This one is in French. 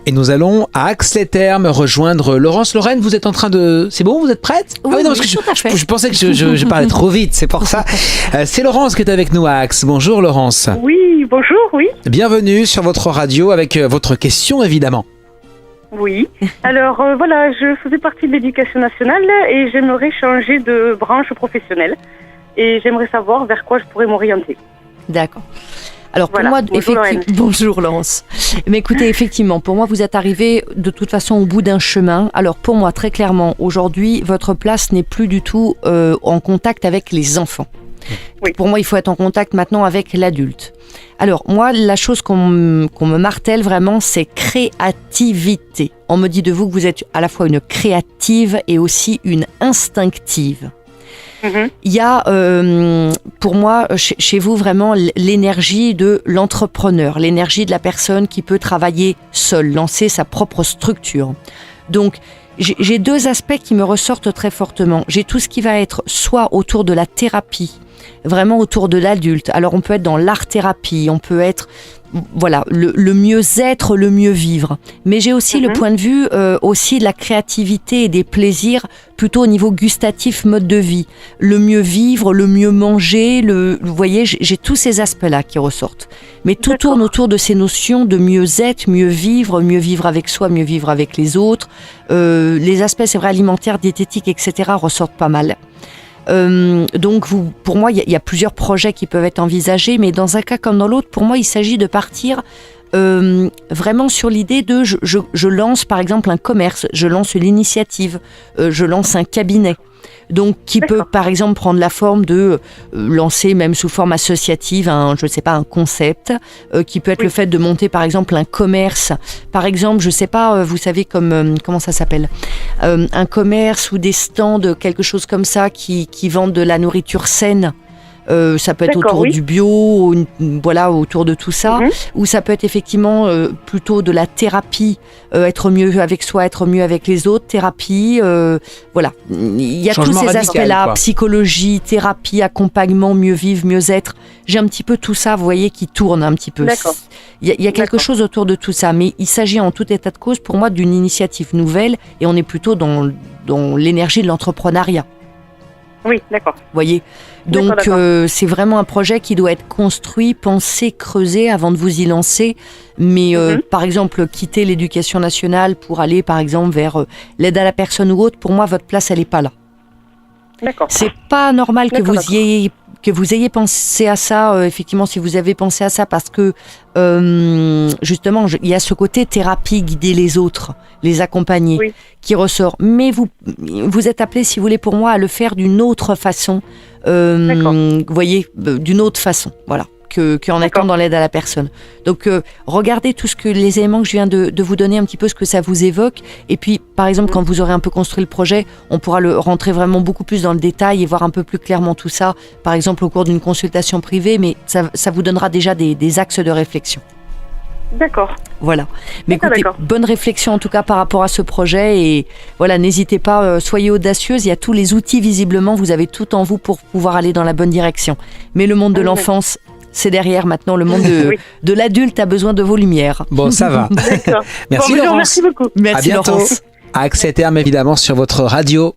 Et nous allons à Ax-les-Thermes rejoindre Laurence. Lorraine, vous êtes en train de... C'est bon, vous êtes prête? Oui, parce que tout à fait. je pensais que je parlais trop vite, c'est pour ça. C'est Laurence qui est avec nous à Ax. Bonjour Laurence. Oui, bonjour, oui. Bienvenue sur votre radio avec votre question évidemment. Oui. Alors voilà, je faisais partie de l'éducation nationale et j'aimerais changer de branche professionnelle. Et j'aimerais savoir vers quoi je pourrais m'orienter. D'accord. Alors pour Voilà. moi, Bonjour, Lorraine. bonjour Laurence. Mais écoutez, effectivement, pour moi, vous êtes arrivé de toute façon au bout d'un chemin. Alors pour moi, très clairement, aujourd'hui, votre place n'est plus du tout en contact avec les enfants. Oui. Pour moi, il faut être en contact maintenant avec l'adulte. Alors moi, la chose qu'on me martèle vraiment, c'est créativité. On me dit de vous que vous êtes à la fois une créative et aussi une instinctive. Il y a, pour moi, chez vous, vraiment l'énergie de l'entrepreneur, l'énergie de la personne qui peut travailler seule, lancer sa propre structure. Donc, j'ai deux aspects qui me ressortent très fortement. J'ai tout ce qui va être soit autour de la thérapie, vraiment autour de l'adulte. Alors, on peut être dans l'art-thérapie, on peut être... Voilà, le mieux-être, le mieux-vivre. Mais j'ai aussi le point de vue aussi de la créativité et des plaisirs plutôt au niveau gustatif, mode de vie. Le mieux vivre, le mieux manger, vous voyez, j'ai tous ces aspects-là qui ressortent. Mais tout tourne autour de ces notions de mieux-être, mieux vivre avec soi, mieux vivre avec les autres. Les aspects, c'est vrai, alimentaires, diététiques, etc. ressortent pas mal. Donc pour moi, il y a plusieurs projets qui peuvent être envisagés, mais dans un cas comme dans l'autre, pour moi, il s'agit de partir vraiment sur l'idée de je lance par exemple un commerce, je lance l'initiative, je lance un cabinet. Donc, qui peut, par exemple, prendre la forme de lancer, même sous forme associative, un concept, qui peut être le fait de monter, par exemple, un commerce. Par exemple, je sais pas, vous savez, comment ça s'appelle, un commerce ou des stands, quelque chose comme ça, qui vendent de la nourriture saine. Ça peut être autour du bio, voilà, autour de tout ça, ou ça peut être effectivement plutôt de la thérapie, être mieux avec soi, être mieux avec les autres, thérapie, voilà. Il y a Changement tous ces radical, aspects-là, quoi. Psychologie, thérapie, accompagnement, mieux vivre, mieux être. J'ai un petit peu tout ça, vous voyez, qui tourne un petit peu. D'accord. Il y a quelque chose autour de tout ça, mais il s'agit en tout état de cause, pour moi, d'une initiative nouvelle, et on est plutôt dans l'énergie de l'entrepreneuriat. Oui, d'accord. Voyez, donc c'est vraiment un projet qui doit être construit, pensé, creusé avant de vous y lancer. Mais par exemple, quitter l'éducation nationale pour aller par exemple vers l'aide à la personne ou autre, pour moi, votre place, elle n'est pas là. D'accord. C'est pas normal que vous ayez pensé à ça, effectivement, si vous avez pensé à ça, parce que justement, il y a ce côté thérapie, guider les autres, les accompagner, qui ressort. Mais vous êtes appelé, si vous voulez, pour moi, à le faire d'une autre façon, vous voyez, d'une autre façon, voilà, qu'en étant dans l'aide à la personne. Donc, regardez tout les éléments que je viens de vous donner, un petit peu ce que ça vous évoque. Et puis, par exemple, quand vous aurez un peu construit le projet, on pourra le rentrer vraiment beaucoup plus dans le détail et voir un peu plus clairement tout ça, par exemple, au cours d'une consultation privée, mais ça vous donnera déjà des axes de réflexion. D'accord. Voilà. Mais écoutez, bonne réflexion en tout cas par rapport à ce projet et voilà, n'hésitez pas, soyez audacieuse, il y a tous les outils visiblement, vous avez tout en vous pour pouvoir aller dans la bonne direction. Mais le monde de l'enfance, c'est derrière maintenant, le monde de l'adulte a besoin de vos lumières. Bon, ça va. D'accord. Merci Laurence. Laurence. Merci beaucoup. Merci À bientôt. Laurence. À Ax-les-Thermes évidemment sur votre radio.